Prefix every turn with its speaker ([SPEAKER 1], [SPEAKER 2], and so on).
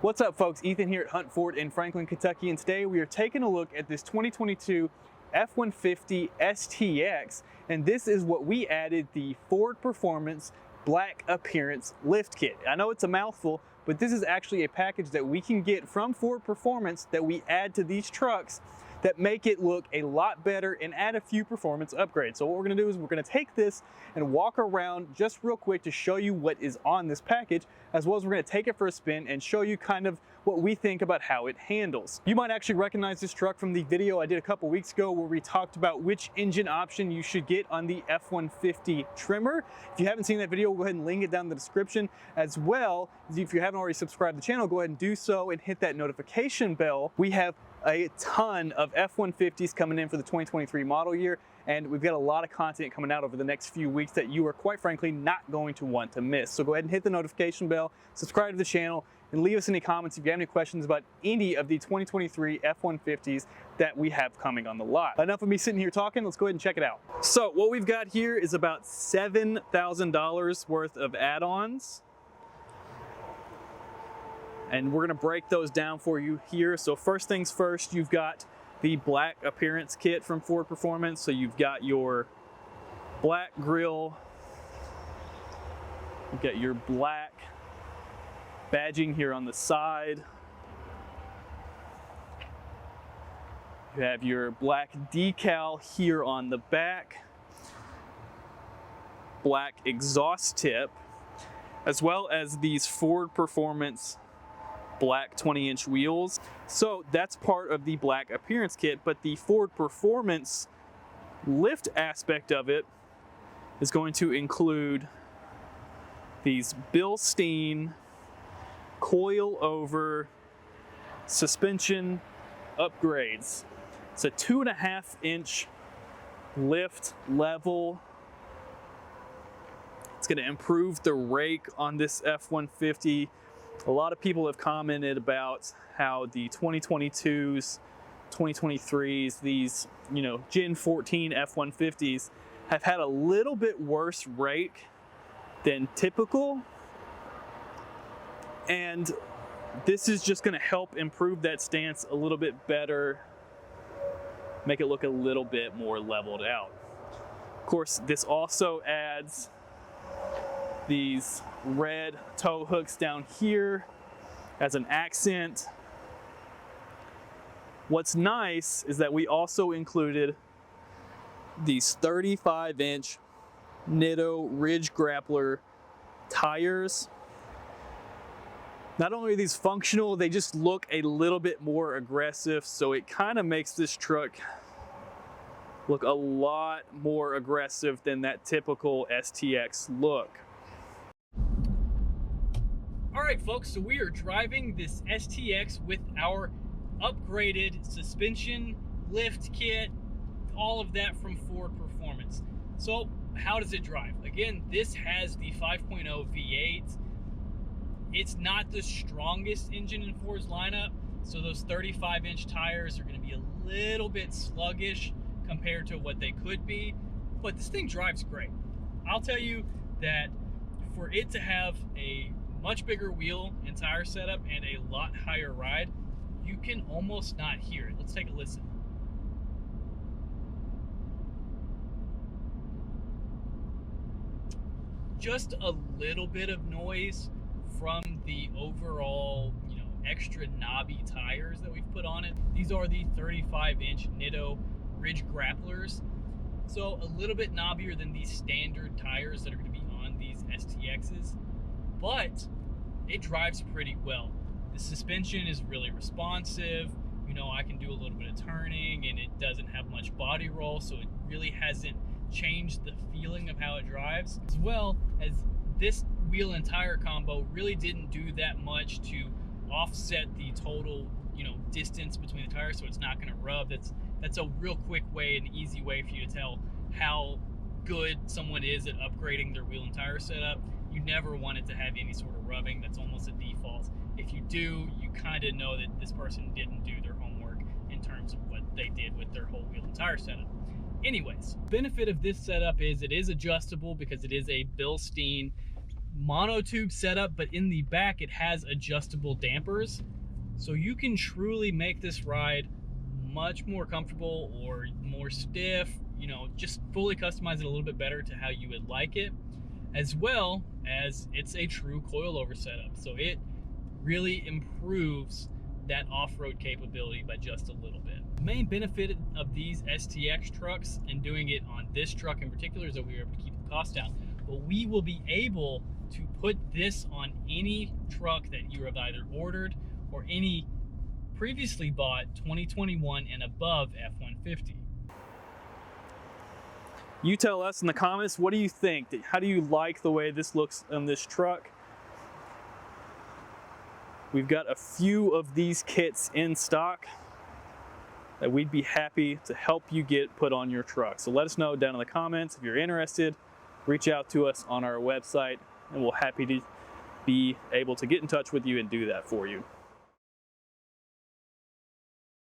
[SPEAKER 1] What's up, folks? Ethan here at Hunt Ford in Franklin, Kentucky, and today we are taking a look at this 2022 F-150 STX, and this is what we added the Ford Performance Black Appearance Lift Kit. I know it's a mouthful, but this is actually a package that we can get from Ford Performance that we add to these trucks that make it look a lot better and add a few performance upgrades. So what we're gonna do is we're gonna take this and walk around just real quick to show you what is on this package, as well as we're gonna take it for a spin and show you kind of what we think about how it handles. You might actually recognize this truck from the video I did a couple weeks ago where we talked about which engine option you should get on the F-150 trimmer. If you haven't seen that video, we'll go ahead and link it down in the description, as well as if you haven't already subscribed to the channel, go ahead and do so and hit that notification bell. We have a ton of F-150s coming in for the 2023 model year, and we've got a lot of content coming out over the next few weeks that you are quite frankly not going to want to miss. So go ahead and hit the notification bell, subscribe to the channel, and leave us any comments if you have any questions about any of the 2023 F-150s that we have coming on the lot. Enough of me sitting here talking, let's go ahead and check it out. So what we've got here is about $7,000 worth of add-ons, and we're gonna break those down for you here. So first things first, you've got the Black Appearance Kit from Ford Performance. So you've got your black grille, you've got your black badging here on the side, you have your black decal here on the back, black exhaust tip, as well as these Ford Performance black 20-inch wheels. So that's part of the Black Appearance Kit, but the Ford Performance lift aspect of it is going to include these Bilstein coil over suspension upgrades. It's a 2.5-inch lift level. It's going to improve the rake on this F-150. A lot of people have commented about how the 2022s, 2023s, these, Gen 14 F-150s have had a little bit worse rake than typical. And this is just gonna help improve that stance a little bit better, make it look a little bit more leveled out. Of course, this also adds these red tow hooks down here as an accent. What's nice is that we also included these 35-inch Nitto Ridge Grappler tires. Not only are these functional, they just look a little bit more aggressive, so it kind of makes this truck look a lot more aggressive than that typical STX look. All right, folks, so we are driving this STX with our upgraded suspension, lift kit, all of that from Ford Performance. So how does it drive? Again, this has the 5.0 V8. It's not the strongest engine in Ford's lineup, so those 35-inch tires are gonna be a little bit sluggish compared to what they could be, but this thing drives great. I'll tell you that for it to have a much bigger wheel and tire setup and a lot higher ride, you can almost not hear it. Let's take a listen. Just a little bit of noise from the overall, extra knobby tires that we've put on it. These are the 35-inch Nitto Ridge Grapplers. So a little bit knobbier than the standard tires that are going to be on these STXs, but it drives pretty well. The suspension is really responsive. I can do a little bit of turning and it doesn't have much body roll, so it really hasn't changed the feeling of how it drives. As well as this wheel and tire combo really didn't do that much to offset the total, distance between the tires, so it's not going to rub. That's a real quick way, an easy way for you to tell how good someone is at upgrading their wheel and tire setup. You never want it to have any sort of rubbing. That's almost a default. If you do, you kind of know that this person didn't do their homework in terms of what they did with their whole wheel and tire setup. Anyways, benefit of this setup is it is adjustable because it is a Bilstein monotube setup, but in the back it has adjustable dampers. So you can truly make this ride much more comfortable or more stiff, you know, just fully customize it a little bit better to how you would like it, as well as it's a true coilover setup. So it really improves that off-road capability by just a little bit. The main benefit of these STX trucks and doing it on this truck in particular is that we were able to keep the cost down. But we will be able to put this on any truck that you have either ordered or any previously bought 2021 and above F-150. You tell us in the comments, what do you think? How do you like the way this looks on this truck? We've got a few of these kits in stock that we'd be happy to help you get put on your truck. So let us know down in the comments if you're interested. Reach out to us on our website and we'll happy to be able to get in touch with you and do that for you.